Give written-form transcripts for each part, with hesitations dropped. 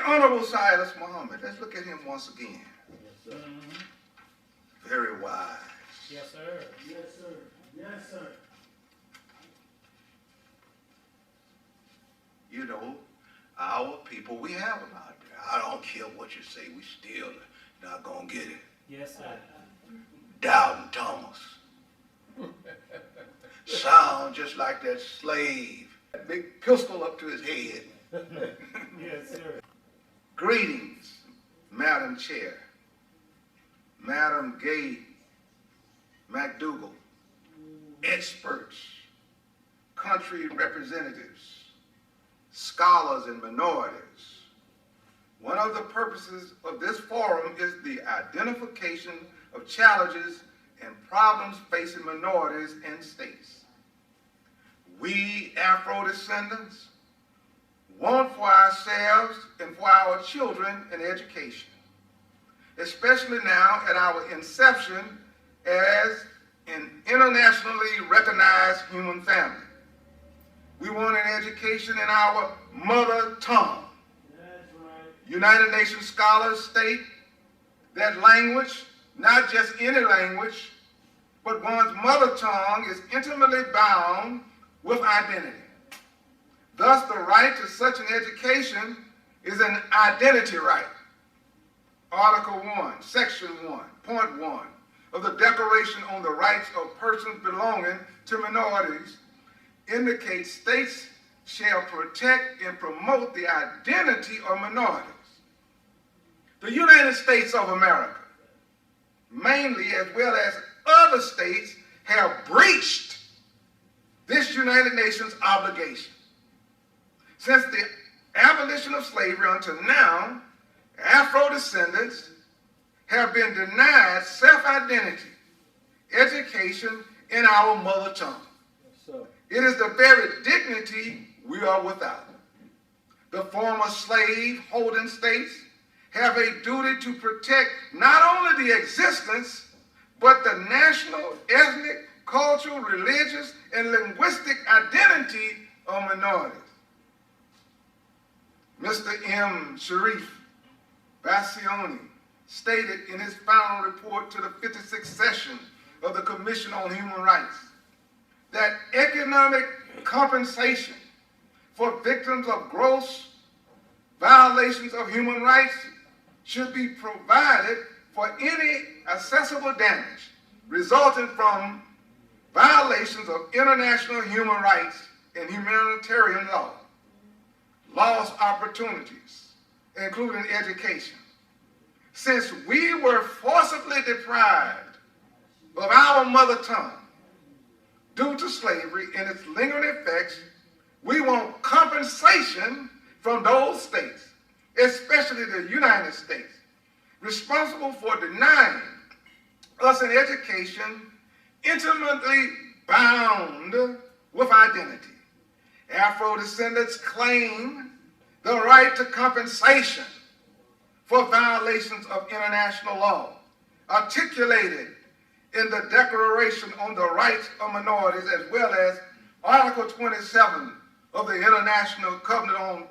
The Honorable Silas Muhammad. Let's look at him once again. Yes, sir. Very wise. Yes, sir. Yes, sir. Yes, sir. You know, our people, we have them out there. I don't care what you say, we still not gonna get it. Yes, sir. Doubting Thomas. Sound just like that slave. That big pistol up to his head. Yes, sir. Greetings, Madam Chair, Madam Gay McDougal, experts, country representatives, scholars and minorities. One of the purposes of this forum is the identification of challenges and problems facing minorities and states. We Afro-descendants want for ourselves and for our children an education, especially now at our inception as an internationally recognized human family. We want an education in our mother tongue. That's right. United Nations scholars state that language, not just any language, but one's mother tongue is intimately bound with identity. Thus, the right to such an education is an identity right. Article 1, Section 1, Point 1 of the Declaration on the Rights of Persons Belonging to Minorities indicates states shall protect and promote the identity of minorities. The United States of America, mainly as well as other states, have breached this United Nations obligation. Since the abolition of slavery until now, Afro-descendants have been denied self-identity, education in our mother tongue. So, It is the very dignity we are without. The former slave-holding states have a duty to protect not only the existence, but the national, ethnic, cultural, religious, and linguistic identity of minorities. Mr. M. Sharif Bassioni stated in his final report to the 56th session of the Commission on Human Rights that economic compensation for victims of gross violations of human rights should be provided for any accessible damage resulting from violations of international human rights and humanitarian law, lost opportunities, including education. Since we were forcibly deprived of our mother tongue due to slavery and its lingering effects, we want compensation from those states, especially the United States, responsible for denying us an education intimately bound with identity. Afro-descendants claim the right to compensation for violations of international law, articulated in the Declaration on the Rights of Minorities, as well as Article 27 of the International Covenant on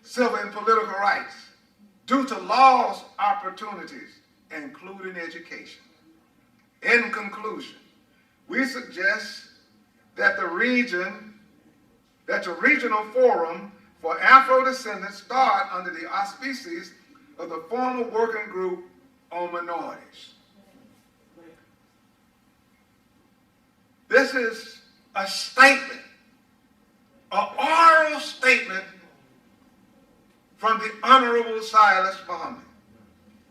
Civil and Political Rights, due to lost opportunities, including education. In conclusion, we suggest that the regional forum for Afro-descendants start under the auspices of the former working group on minorities. This is a statement, an oral statement from the Honorable Silas Muhammad.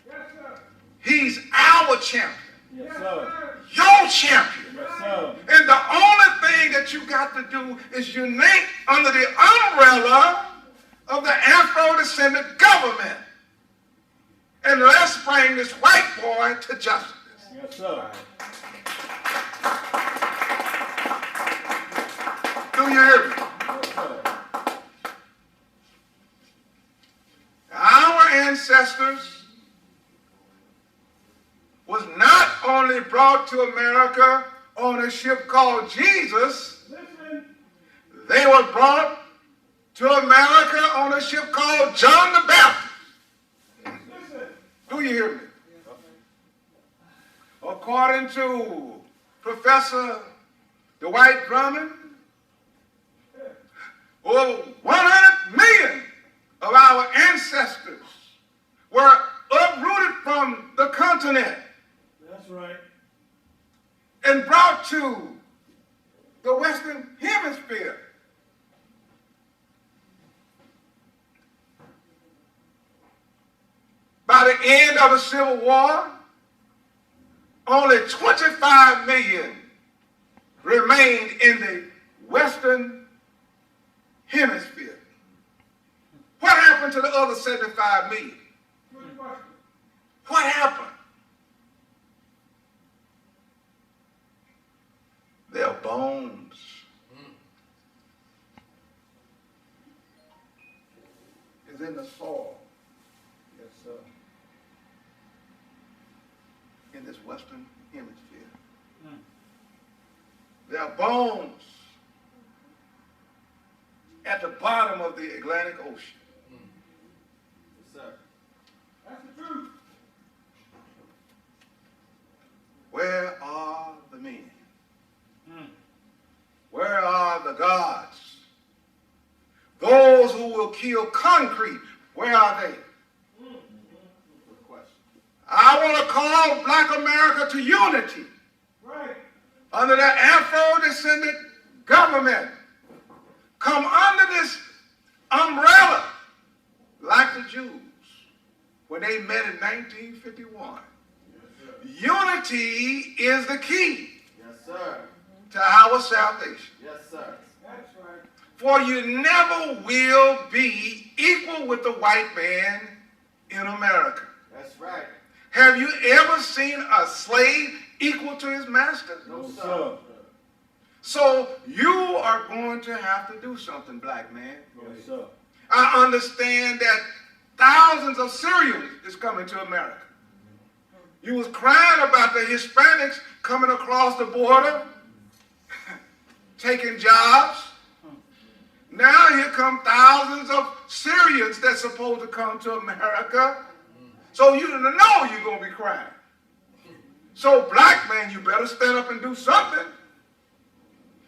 yes, sir. He's our champion, Yes, sir. your champion. Yes, sir. And the only thing that you got to do is unite under the umbrella of the Afro-descendant government. And let's bring this white boy to justice. Yes, sir. Do you hear me? Yes, sir. Our ancestors was not only brought to America on a ship called Jesus, Listen. they were brought to America on a ship called John the Baptist. according to Professor Dwight Drummond, over 100 million of our ancestors were uprooted from the continent That's right. and brought to the Western Hemisphere. By the end of the Civil War, only 25 million remained in the Western Hemisphere. What happened to the other 75 million? What happened? Their bones is in the soil. Yes, sir. In this Western Hemisphere. Mm. Their bones at the bottom of the Atlantic Ocean. Yes, sir. That's the truth. Where are the men? Mm. Where are the gods? Those who will kill concrete, where are they? Good question. I want to call Black America to unity. Right. Under the Afro-descendant government. Come under this umbrella like the Jews when they met in 1951. Unity is the key Yes, sir. to our salvation. Yes, sir. That's right. For you never will be equal with the white man in America. That's right. Have you ever seen a slave equal to his master? No, No, sir. sir. So you are going to have to do something, black man. Yes, sir. I understand that thousands of Syrians is coming to America. You was crying about the Hispanics coming across the border, taking jobs. Now here come thousands of Syrians that's supposed to come to America. So you know you're going to be crying. So black man, you better stand up and do something.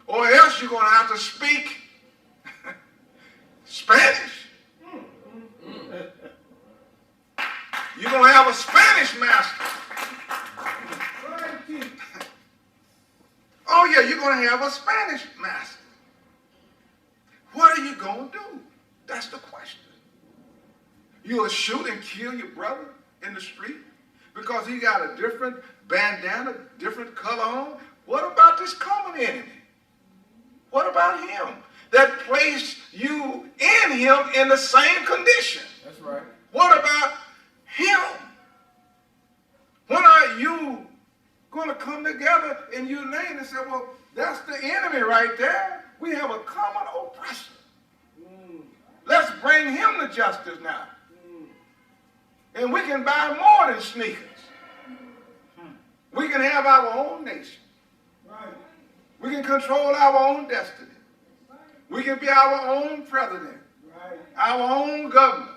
Or else you're going to have to speak Spanish. You're going to have a Spanish master. Oh yeah, you're going to have a Spanish master. What are you going to do? That's the question. You'll shoot and kill your brother in the street because he got a different bandana, different color on? What about this common enemy? What about him that placed you in him in the same condition? That's right. What about him? When are you going to come together in unity and say, well, that's the enemy right there. We have a common oppressor. Let's bring him to justice now. And we can buy more than sneakers. We can have our own nation. We can control our own destiny. We can be our own president, our own governor.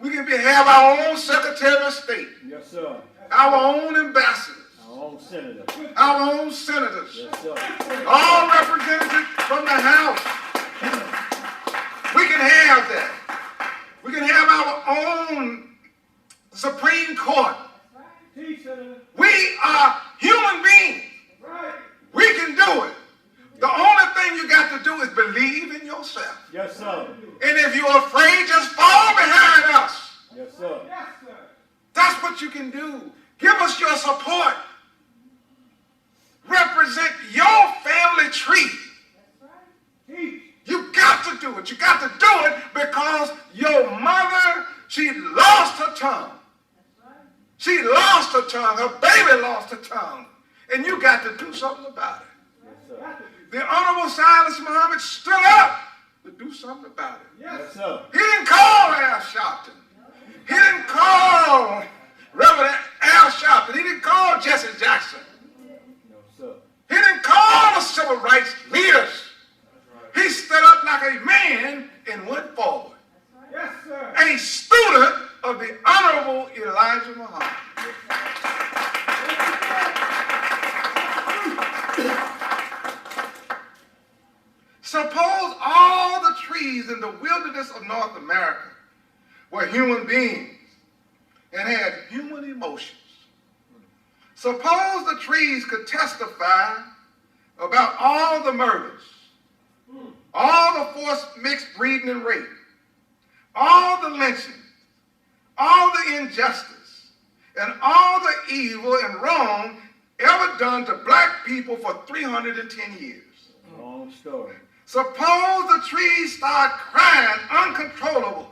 We can have our own secretary of state, Yes, sir. our own ambassadors, Our own senator. our own senators, Yes, sir. all represented from the House. We can have that. We can have our own Supreme Court. We are human beings. We can do it. The only thing you got to do is believe in yourself. Yes, sir. And if you're afraid, just fall behind us. Yes, sir. That's what you can do. Give us your support. Represent your family tree. You got to do it. You got to do it because your mother, she lost her tongue. She lost her tongue. Her baby lost her tongue. And you got to do something about it. Yes, sir. The Honorable Silas Muhammad stood up to do something about it. Yes, sir. He didn't call Al Sharpton. He didn't call Reverend Al Sharpton. He didn't call Jesse Jackson. No, sir. He didn't call the civil rights leaders. He stood up like a man and went forward. Yes, sir. A student of the Honorable Elijah Muhammad. Suppose all the trees in the wilderness of North America were human beings and had human emotions. Suppose the trees could testify about all the murders, all the forced mixed breeding and rape, all the lynching, all the injustice, and all the evil and wrong ever done to black people for 310 years. Long story. Suppose the trees start crying uncontrollably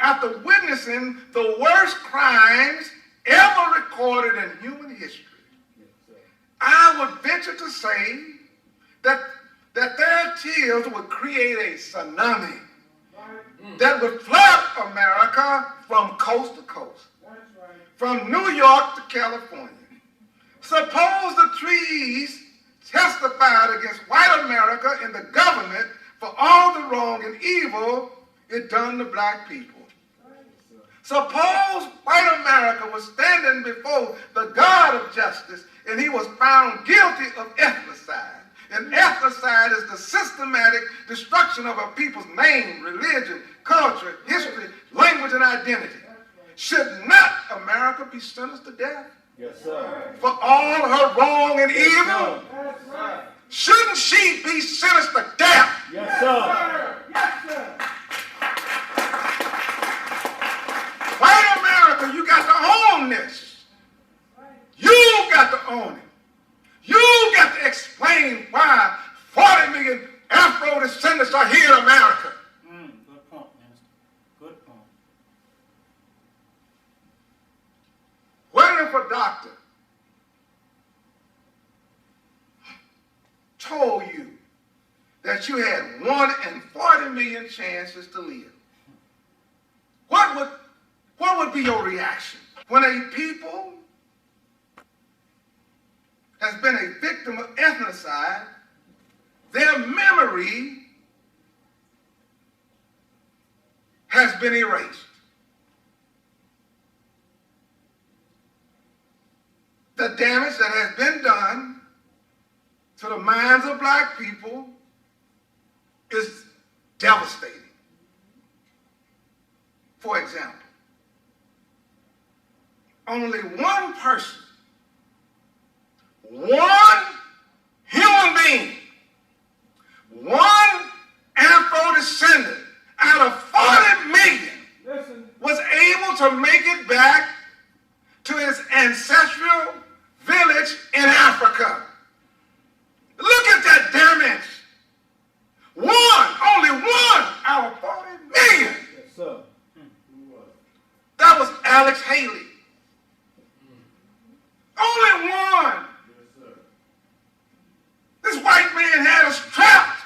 after witnessing the worst crimes ever recorded in human history. Yes, sir. I would venture to say that their tears would create a tsunami that would flood America from coast to coast, That's right. from New York to California. Suppose the trees testified against white America and the government for all the wrong and evil it done to black people. Suppose white America was standing before the God of justice and he was found guilty of ethnocide. And ethnocide is the systematic destruction of a people's name, religion, culture, history, language, and identity. Should not America be sentenced to death Yes, sir. for all her wrong and evil? That's right. Shouldn't she be sentenced to death? Yes, sir. Yes, sir. White America, you got to own this. You got to own it. You got to explain why 40 million Afro-descendants are here in America. Good point, Minister. Good point. What if a doctor told you that you had 1 in 40 million chances to live? What would be your reaction when a people has been a victim of ethnocide, their memory has been erased? The damage that has been done to the minds of black people is devastating. For example, only one person, one human being, one Afro-descendant out of 40 million Listen. was able to make it back to his ancestral village in Africa. Look at that damage. Only one out of 40 million. Yes, sir. That was Alex Haley. Only one. Yes, sir. This white man had us trapped.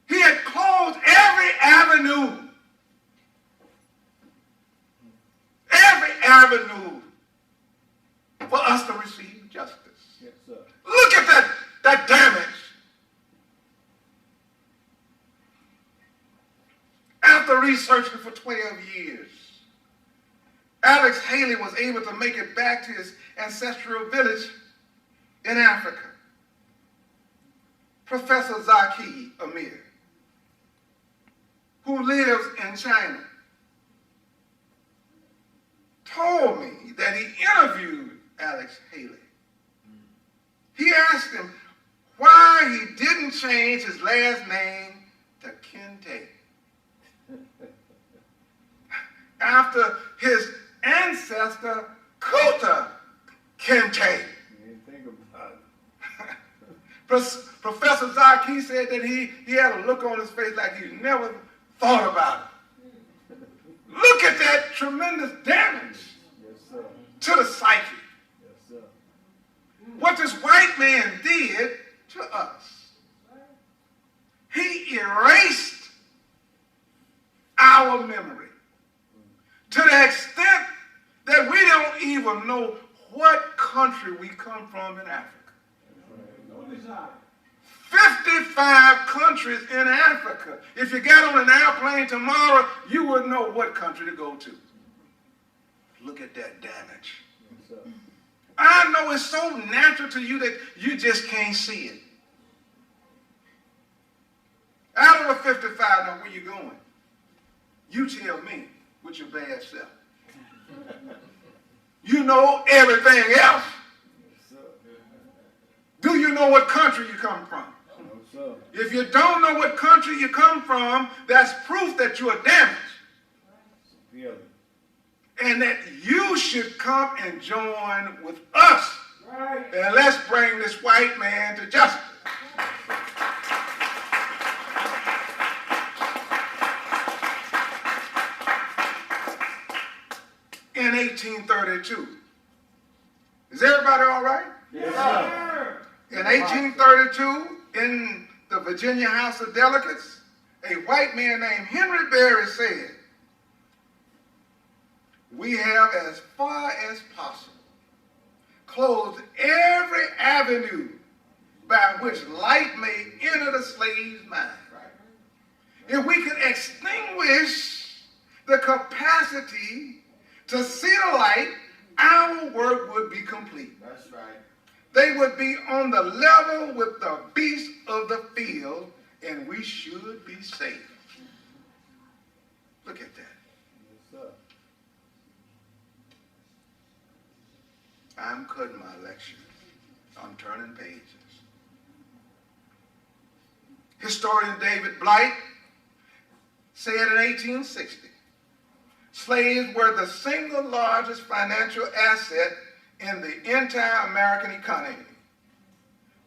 He had closed every avenue for us to receive justice. Yes, sir. Look at that damage. After researching for 12 years, Alex Haley was able to make it back to his ancestral village in Africa. Professor Zaki Amir, who lives in China, told me that he interviewed Alex Haley. He asked him why he didn't change his last name to Kente after his ancestor Kuta Kente. You didn't think about it. Professor Zaki said that he had a look on his face like he never thought about it. Look at that tremendous damage Yes, sir. to the psyche. Yes, sir. What this white man did to us. He erased our memory to the extent that we don't even know what country we come from in Africa. No desire. 55 countries in Africa. If you got on an airplane tomorrow, you wouldn't know what country to go to. Look at that damage. Yes, sir. I know it's so natural to you that you just can't see it. Out of the 55, now where you going? You tell me with your bad self. You know everything else. Do you know what country you come from? If you don't know what country you come from, that's proof that you are damaged. And that you should come and join with us. Right. And let's bring this white man to justice. In 1832. Is everybody all right? Yes, sir. In 1832, in the Virginia House of Delegates, a white man named Henry Berry said, "We have, as far as possible, closed every avenue by which light may enter the slave's mind. If we could extinguish the capacity to see the light, our work would be complete. That's right. They would be on the level with the beasts of the field, and we should be safe." Look at that. Yes, sir. I'm cutting my lecture. I'm turning pages. Historian David Blight said in 1860, slaves were the single largest financial asset in the entire American economy,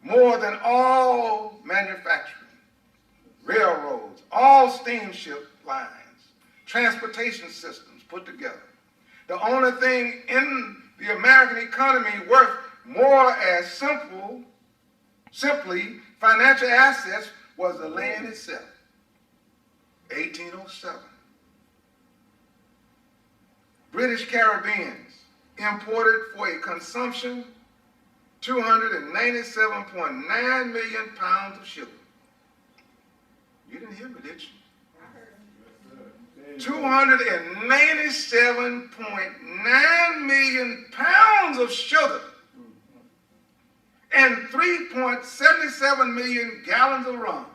more than all manufacturing, railroads, all steamship lines, transportation systems put together. The only thing in the American economy worth more as simply financial assets was the land itself. 1807. British Caribbeans imported for a consumption 297.9 million pounds of sugar. You didn't hear me, did you? 297.9 million pounds of sugar and 3.77 million gallons of rum,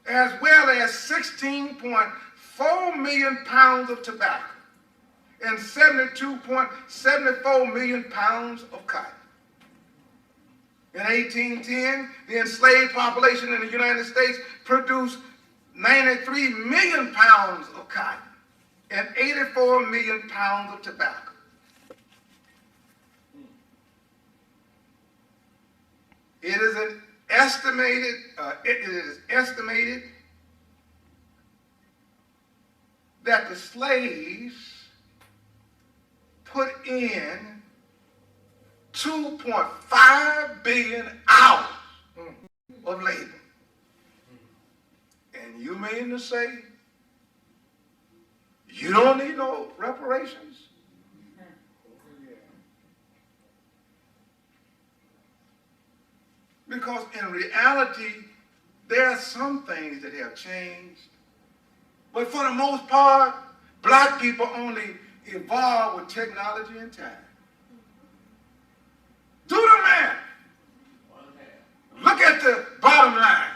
as well as 16.4 million pounds of tobacco and 72.74 million pounds of cotton. In 1810, the enslaved population in the United States produced 93 million pounds of cotton and 84 million pounds of tobacco. It is estimated that the slaves put in 2.5 billion hours of labor. And you mean to say you don't need no reparations? Because in reality, there are some things that have changed. But for the most part, black people only evolve with technology and time. Do the math. Look at the bottom line.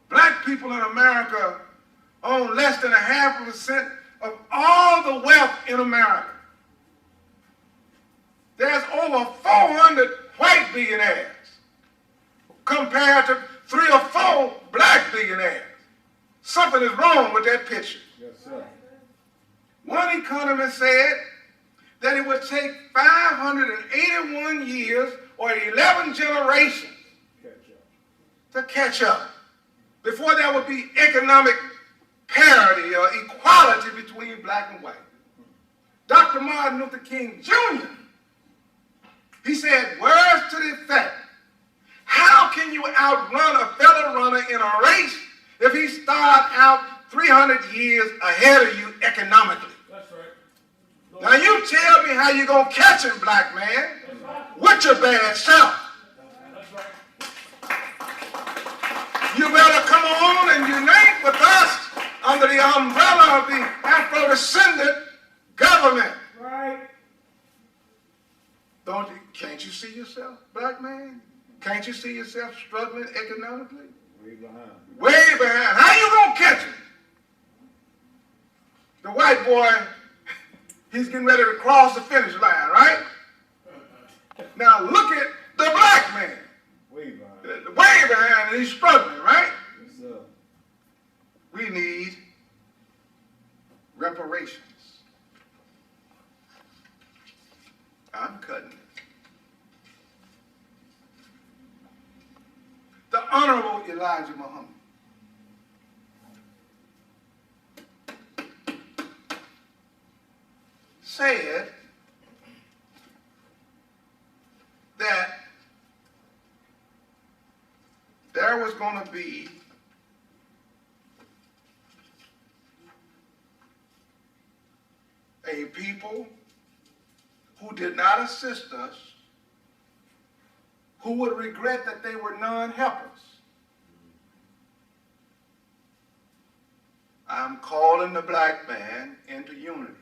Black people in America own less than 0.5% of all the wealth in America. There's over 400 white billionaires compared to 3 or 4 black billionaires. Something is wrong with that picture. Yes, sir. One economist said that it would take 581 years or 11 generations to catch up before there would be economic parity or equality between black and white. Dr. Martin Luther King Jr., he said words to the effect, how can you outrun a fellow runner in a race if he started out 300 years ahead of you economically? That's right. Now you tell me how you going to catch him, black man, with your bad self. That's right. You better come on and unite with us under the umbrella of the Afro-descendant government. government. Right. Can't you see yourself, black man? Can't you see yourself struggling economically? Way behind. Way behind. How you gonna catch him? The white boy, he's getting ready to cross the finish line, right? Now look at the black man. Way behind. Way behind, and he's struggling, right? Yes, sir. We need reparations. I'm cutting it. The Honorable Elijah Muhammad said that there was going to be a people who did not assist us, who would regret that they were non-helpers. I'm calling the black man into unity.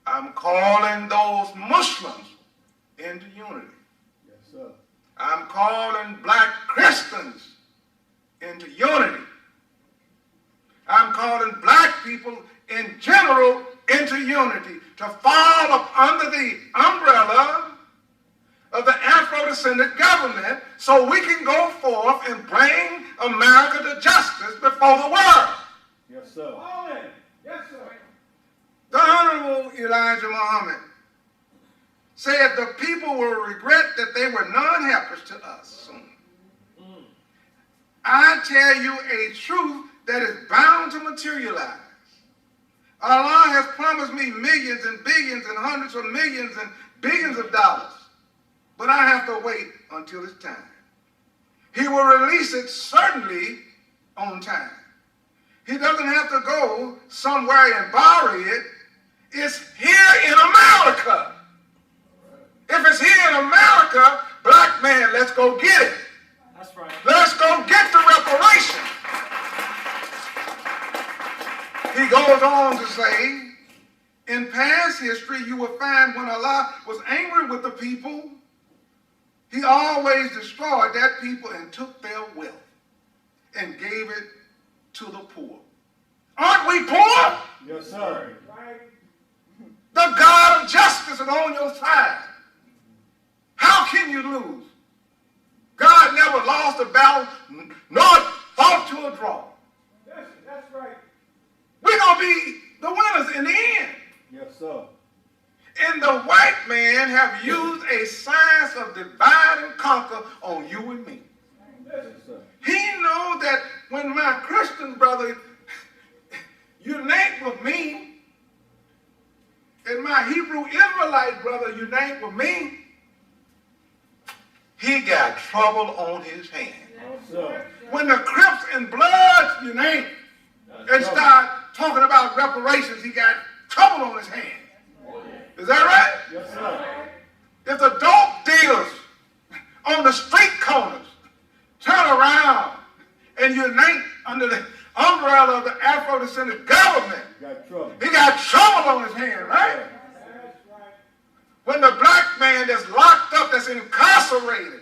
I'm calling those Muslims into unity. Yes, sir. I'm calling black Christians into unity. I'm calling black people in general into unity, to fall up under the umbrella of the Afro-descendant government so we can go forth and bring America to justice before the world. Yes, sir. All in. Yes, sir. The Honorable Elijah Muhammad said the people will regret that they were non-helpers to us. I tell you a truth that is bound to materialize. Allah has promised me millions and billions and hundreds of millions and billions of dollars, but I have to wait until it's time. He will release it certainly on time. He doesn't have to go somewhere and borrow it. It's here in America. If it's here in America, black man, let's go get it. That's right. Let's go get the reparation. He goes on to say, in past history, you will find when Allah was angry with the people, he always destroyed that people and took their wealth and gave it to the poor. Aren't we poor? Yes, sir. Right. The God of justice is on your side. How can you lose? God never lost a battle, nor fought to a draw. That's right. We're going to be the winners in the end. Yes, sir. And the white man have used a science of divide and conquer on you and me. Yes, sir. He knows that when my Christian brother unite with me, and my Hebrew Israelite brother unite with me, he got trouble on his hands. Yes, sir. When the Crips and Bloods unite and start talking about reparations, he got trouble on his hands. Is that right? Yes, sir. If the dope dealers on the street corners turn around and unite under the umbrella of the Afro-descendant government, Got trouble. he got trouble on his hands, right? That's right. When the black man that's locked up, that's incarcerated,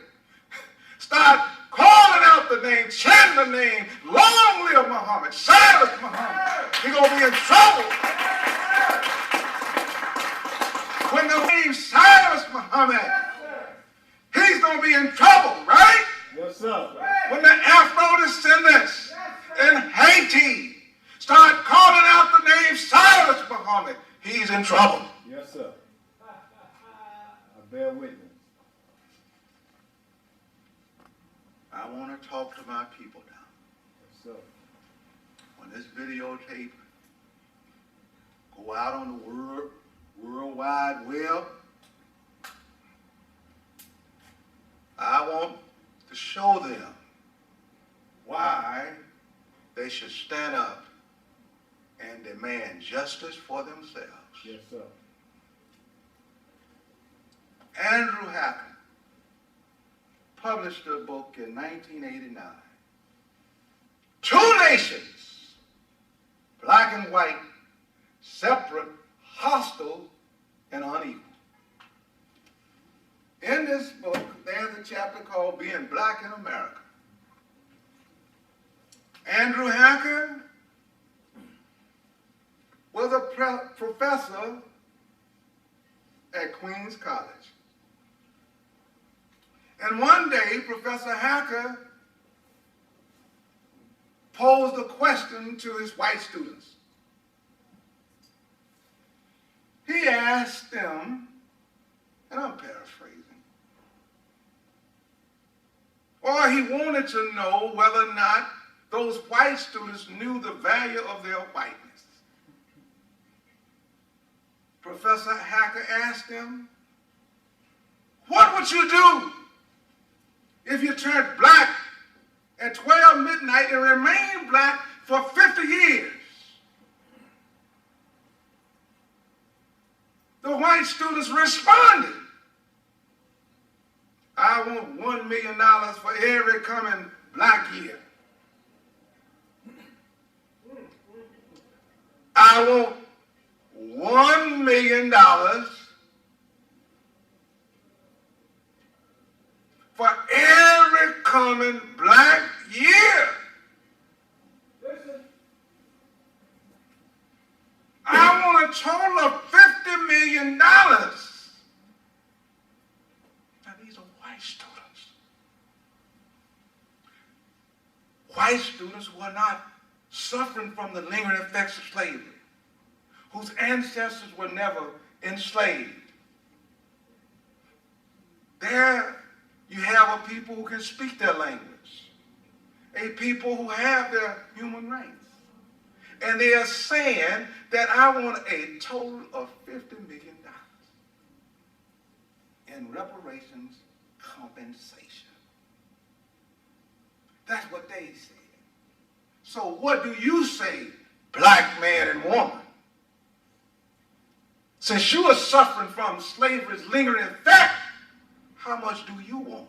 start calling out the name, chanting the name, long live Muhammad, silence Muhammad, he's going to be in trouble. When the name silence Muhammad, he's going to be in trouble, right? Yes, sir. When the Afro-descendants in Haiti start calling out the name silence Muhammad, he's in trouble. Yes, sir. I bear witness. I want to talk to my people now. Yes, sir. When this videotape go out on the World Wide Web, I want to show them why they should stand up and demand justice for themselves. Yes, sir. Andrew Hacker published a book in 1989. Two nations, black and white, separate, hostile, and unequal. In this book, there's a chapter called Being Black in America. Andrew Hacker was a professor at Queens College. And one day, Professor Hacker posed a question to his white students. He asked them, and I'm paraphrasing, or he wanted to know whether or not those white students knew the value of their whiteness. Professor Hacker asked them, what would you do if you turned black at 12 midnight and remained black for 50 years? The white students responded, I want $1 million for every coming black year. I want $1 million for every coming black year. Listen. I want a total of $50 million. Now these are white students. White students who are not suffering from the lingering effects of slavery, whose ancestors were never enslaved. There you have a people who can speak their language, a people who have their human rights. And they are saying that I want a total of $50 million in reparations compensation. That's what they said. So what do you say, black man and woman? Since you are suffering from slavery's lingering effect, how much do you want?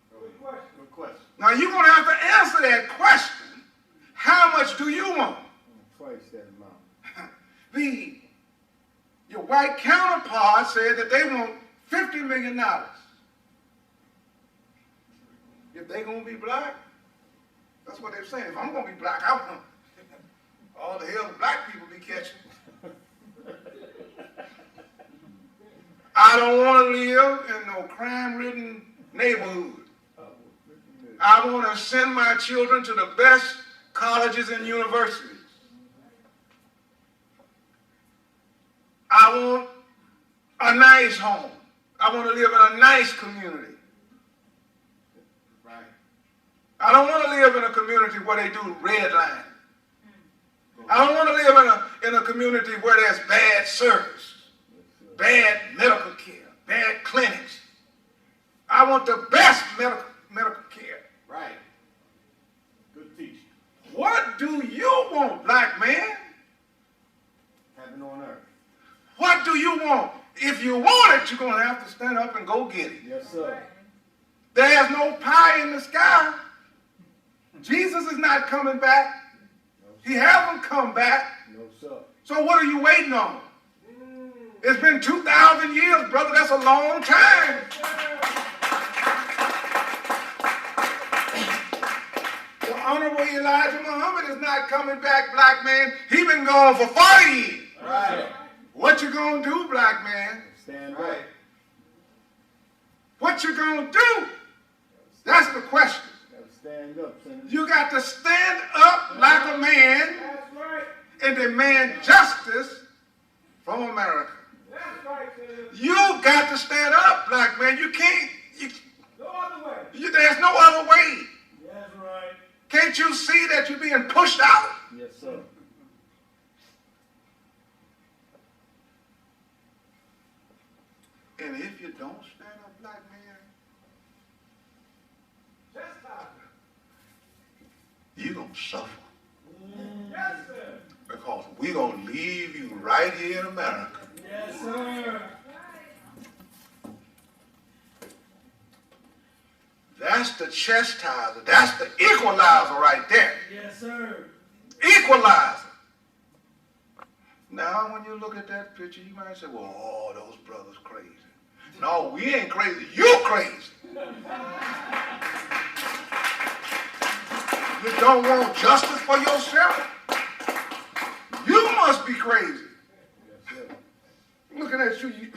Good question. Now you're going to have to answer that question. How much do you want? Twice that amount. Your white counterpart said that they want $50 million. If they're going to be black, that's what they're saying. If I'm going to be black, I want all the hell the black people be catching. I don't want to live in no crime-ridden neighborhood. I want to send my children to the best colleges and universities. I want a nice home. I want to live in a nice community. Right. I don't want to live in a community where they do redlining. I don't want to live in a community where there's bad service, bad medical care, bad clinics. I want the best medical care. Right. Good teaching. What do you want, black man? Heaven on earth. What do you want? If you want it, you're going to have to stand up and go get it. Yes, sir. There's no pie in the sky. Jesus is not coming back. He hasn't come back. No, sir. So what are you waiting on? It's been 2,000 years, brother. That's a long time. The Honorable Elijah Muhammad is not coming back, black man. He been gone for 40 years. Right. What you gonna do, black man? Stand Right. right. What you gonna do? That's the question. Stand up, Senator. You got to stand up like a man That's right. and demand justice from America. That's right, Senator. You got to stand up, black man. You can't, No other way. there's no other way. That's right. Can't you see that you're being pushed out? Yes, sir. And if you don't stand up, black man, you're going to suffer. Yes, sir. Because we're going to leave you right here in America. Yes, sir. That's the chastiser. That's the equalizer right there. Yes, sir. Equalizer. Now, when you look at that picture, you might say, well, oh, those brothers crazy. No, we ain't crazy. You crazy. You don't want justice for yourself? You must be crazy. Looking at you, you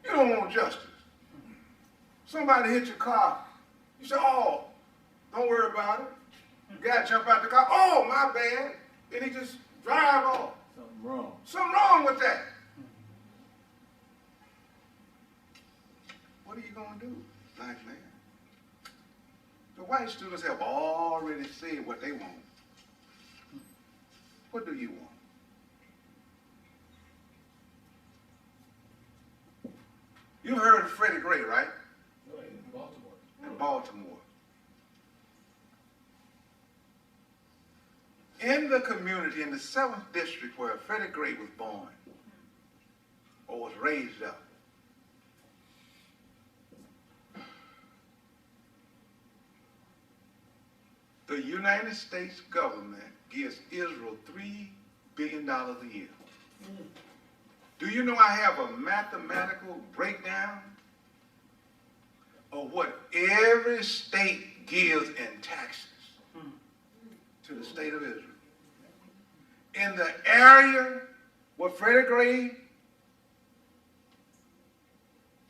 don't want justice. Somebody hit your car. You say, oh, don't worry about it. The guy jump out the car. Oh, my bad. And he just drive off. Something wrong. Something wrong with that. What are you going to do, black man? The white students have already said what they want. What do you want? You've heard of Freddie Gray, right? No, in Baltimore. In Baltimore. In the community, in the 7th district where Freddie Gray was born, or was raised up, the United States government gives Israel $3 billion a year. Do you know I have a mathematical breakdown of what every state gives in taxes to the state of Israel? In the area where Freddie Gray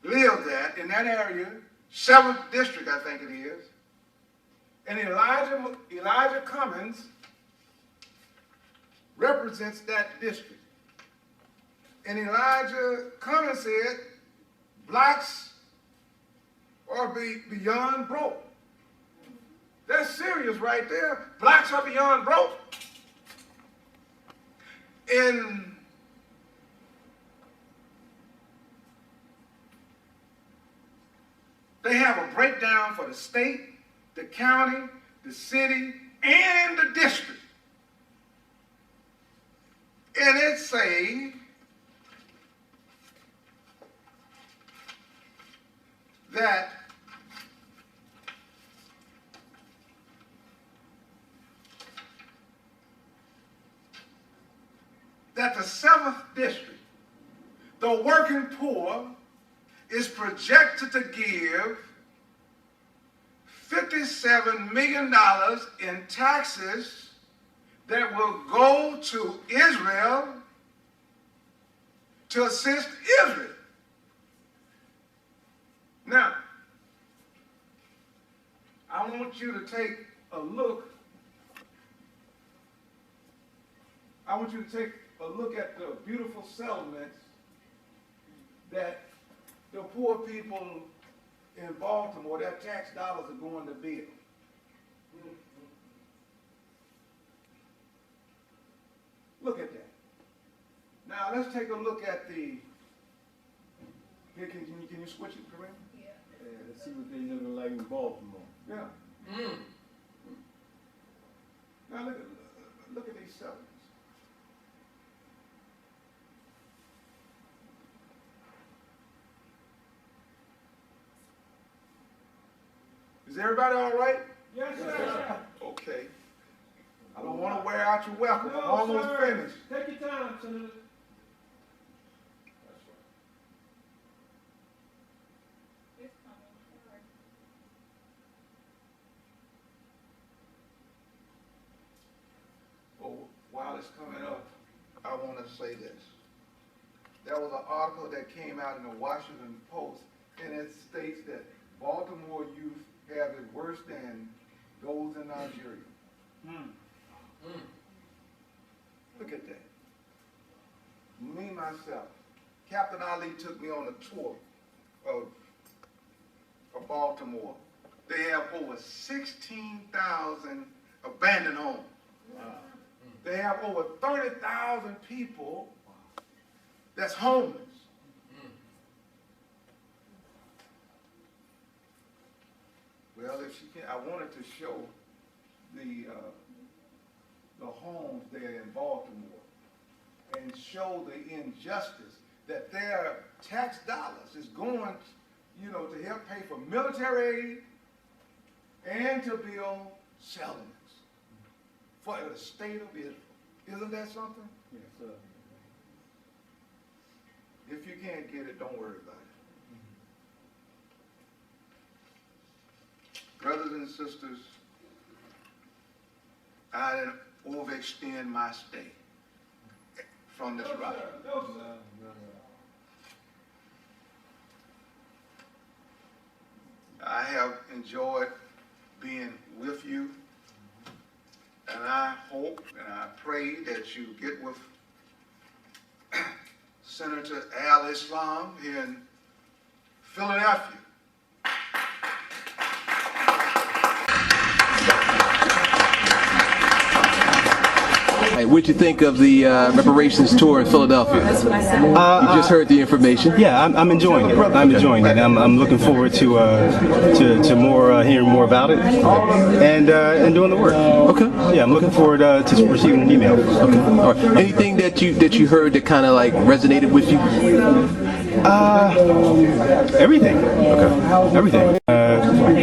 lived at, in that area, 7th district, I think it is, and Elijah Cummings represents that district. And Elijah Cummings said, blacks are beyond broke. That's serious right there. Blacks are beyond broke. And they have a breakdown for the state, the county, the city, and the district. And it says that the 7th district, the working poor, is projected to give $57 million in taxes that will go to Israel to assist Israel. Now, I want you to take a look. I want you to take a look at the beautiful settlements that the poor people in Baltimore, their tax dollars are going to build. Look at that. Now let's take a look at the. Here, can you switch it, Corinne? Yeah, let's see what they living like in Baltimore. Yeah. Now look at these settlements. Is everybody all right? Yes, sir. Okay. I don't want to wear out your welcome. No, I'm almost sir. finished. Take your time, Senator. That's right. It's coming. Sorry. Oh, while it's coming up, I want to say this. There was an article that came out in the Washington Post, and it states that Baltimore youth have it worse than those in Nigeria. Look at that. Me, myself, Captain Ali took me on a tour of Baltimore. They have over 16,000 abandoned homes. Wow. They have over 30,000 people that's homeless. Well, if she can, I wanted to show the homes there in Baltimore and show the injustice that their tax dollars is going, to help pay for military aid and to build settlements for the state of Israel. Isn't that something? Yes, sir. If you can't get it, don't worry about it. Brothers and sisters, I didn't overextend my stay from this ride. No, sir. I have enjoyed being with you, and I hope and I pray that you get with Senator Al-Islam here in Philadelphia. What'd you think of the reparations tour in Philadelphia? You just heard the information. Yeah, I'm enjoying it. I'm enjoying it. I'm looking forward to more hearing more about it and doing the work. Okay. Yeah, I'm looking forward to receiving an email. Okay. All right. Anything that you heard that kind of like resonated with you? Everything. Okay. Everything.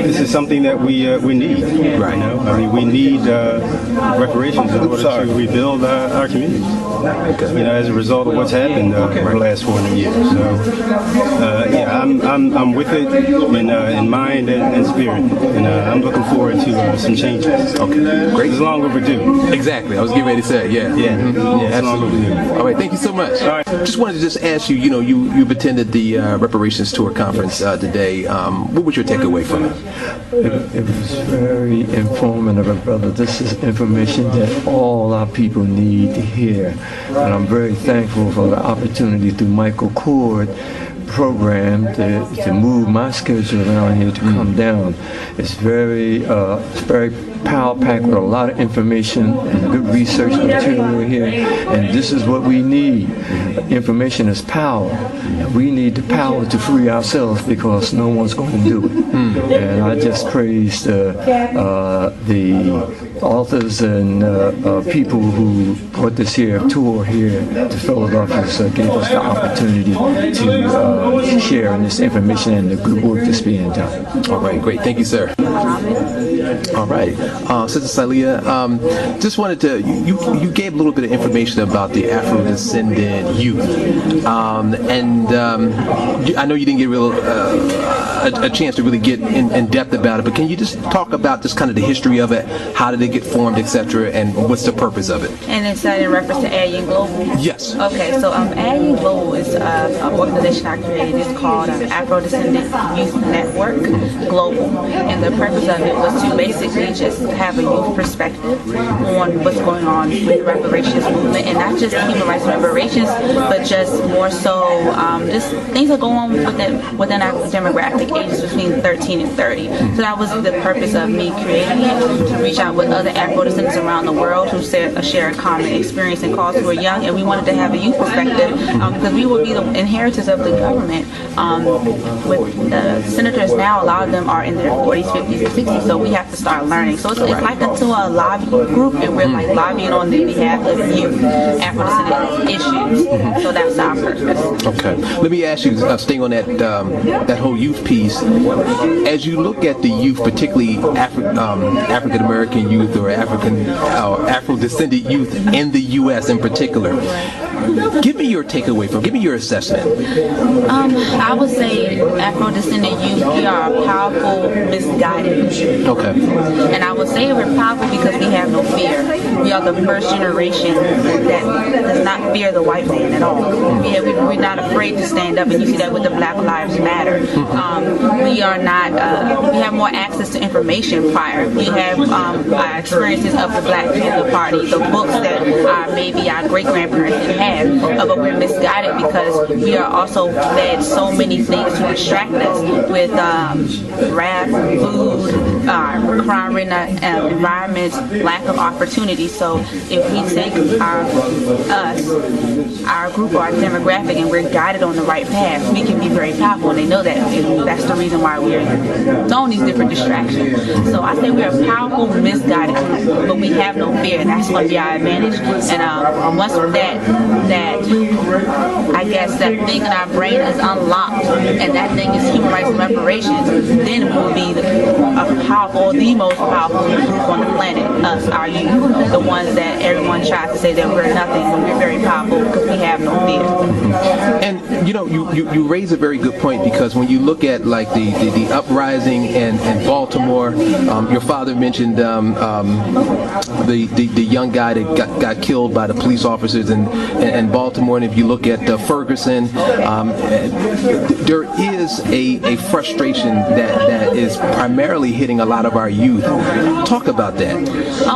This is something that we need. Right. You know, I mean, we need reparations in order to rebuild our communities. Okay. You know, as a result of what's happened over the last 400 years. So, yeah, I'm with it in mind and spirit, and I'm looking forward to some changes. Okay. Great. It's long overdue. Exactly. I was getting ready to say it. Yeah. Yeah. Mm-hmm. Yeah, it's long Absolutely. overdue. All right. Thank you so much. All right. Just wanted to just ask you. You know, you've attended the reparations tour conference today. What was your takeaway from it? It was very informative, brother. This is information that all our people need to hear. And I'm very thankful for the opportunity through Michael Cord program to move my schedule around here to come down. It's very power-packed with a lot of information and good research material here. And this is what we need. Information is power. And we need the power to free ourselves because no one's going to do it. And I just praise the authors and people who put this tour here to Philadelphia, so gave us the opportunity to share in this information and the good work that's being done. All right, great. Thank you, sir. All right. Sister Salia, just wanted to, you gave a little bit of information about the Afro-descendant youth. I know you didn't get a chance to really get in depth about it, but can you just talk about just kind of the history of it, how did it get formed, etc., and what's the purpose of it? And it's in reference to AYN Global? Yes. Okay, so AYN Global is an organization I created. It's called Afro-Descendant Youth Network Global. And the purpose of it was to basically just have a youth perspective on what's going on with the reparations movement, and not just human rights reparations, but just more so just things that go on within our demographic ages between 13 and 30. So that was the purpose of me creating it, to reach out with other Afro-descendants around the world who share a common experience and cause who are young, and we wanted to have a youth perspective because we will be the inheritors of the government. With the senators now, a lot of them are in their 40s, 50s, and 60s, so we have to start learning. So it's like into a lobby group, and we're like lobbying on the behalf of youth Afro-descendant issues. So that's our purpose. Okay. Let me ask you, staying on that whole youth piece, as you look at the youth, particularly African American youth or Afro-descendant youth in the U.S. in particular, give me your takeaway give me your assessment. I would say Afro-descendant youth, we are powerful, misguided. Okay. And I would say we're powerful because we have no fear. We are the first generation that does not fear the white man at all. We're not afraid to stand up, and you see that with the Black Lives Matter. We are not, we have more access to information prior. We have our experiences of the Black Panther Party, the books that maybe our great-grandparents didn't have, but we're misguided because we are also fed so many things to distract us with rap, food, crime-ridden environments, lack of opportunity. So if we take our group or our demographic and we're guided on the right path, we can be very powerful, and they know that. And that's the reason why we're on these different distractions. So I say we're a powerful, misguided group, but we have no fear, and that's going to be our advantage. And once that I guess that thing in our brain is unlocked, and that thing is human rights and reparations, then we'll be a powerful the most powerful group on the planet, us, our youth, the ones that everyone tries to say that we're nothing, but we're very powerful because we have no fear. And you know, you raise a very good point, because when you look at like the uprising in Baltimore, your father mentioned the young guy that got killed by the police officers in Baltimore, and if you look at Ferguson, there is a frustration that is primarily hitting a lot of our youth. Talk about that.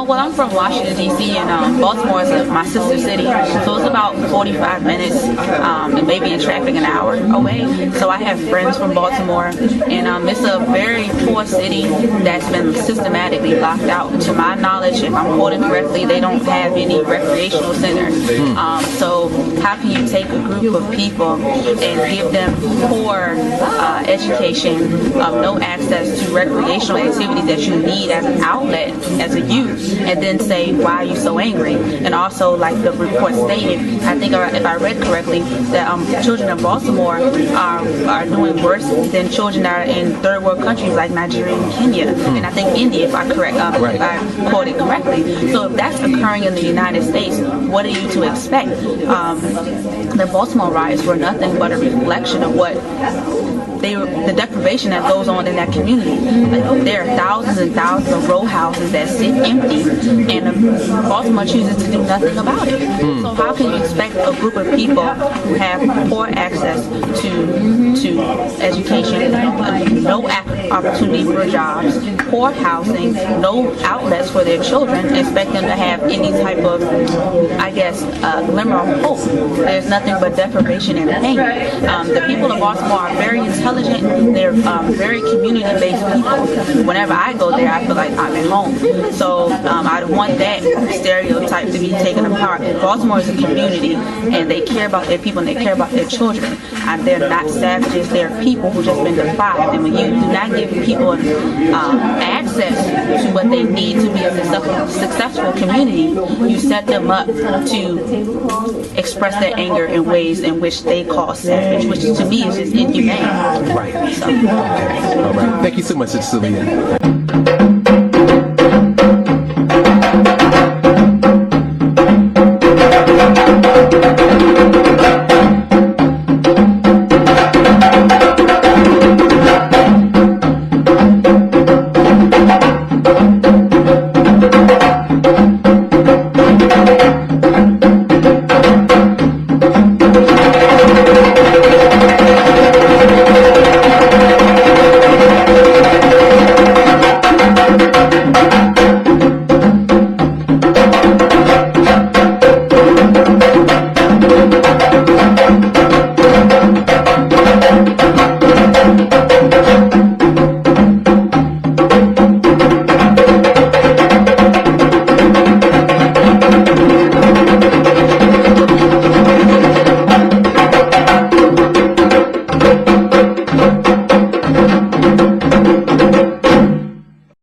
Well, I'm from Washington, D.C., and Baltimore is my sister city, so it's about 45 minutes, and maybe in traffic an hour away. So I have friends from Baltimore, and it's a very poor city that's been systematically locked out. To my knowledge, if I'm quoting correctly, they don't have any recreational centers. So how can you take a group of people and give them poor education, no access to recreational activities that you need as an outlet as a youth, and then say, why are you so angry? And also, like the report stated, I think if I read correctly, that children in Baltimore are doing worse than children that are in third world countries like Nigeria and Kenya, and I think India, if I quoted correctly. So if that's occurring in the United States, what are you to expect? The Baltimore riots were nothing but a reflection of what the deprivation that goes on in that community. Like, there are thousands and thousands of row houses that sit empty, and Baltimore chooses to do nothing about it. So how can you expect a group of people who have poor access to education, no opportunity for jobs, poor housing, no outlets for their children, expect them to have any type of, I guess, glimmer of hope? There's nothing but deprivation and pain. The people of Baltimore are very intelligent. They're very community-based people. Whenever I go there, I feel like I'm at home. So I want that stereotype to be taken apart. Baltimore is a community, and they care about their people, and they care about their children. They're not savages. They're people who just been deprived. And when you do not give people access to what they need to be a successful community, you set them up to express their anger in ways in which they call savage, which to me is just inhumane. Right. So. Okay. All right. Thank you so much, Sister Sylvia.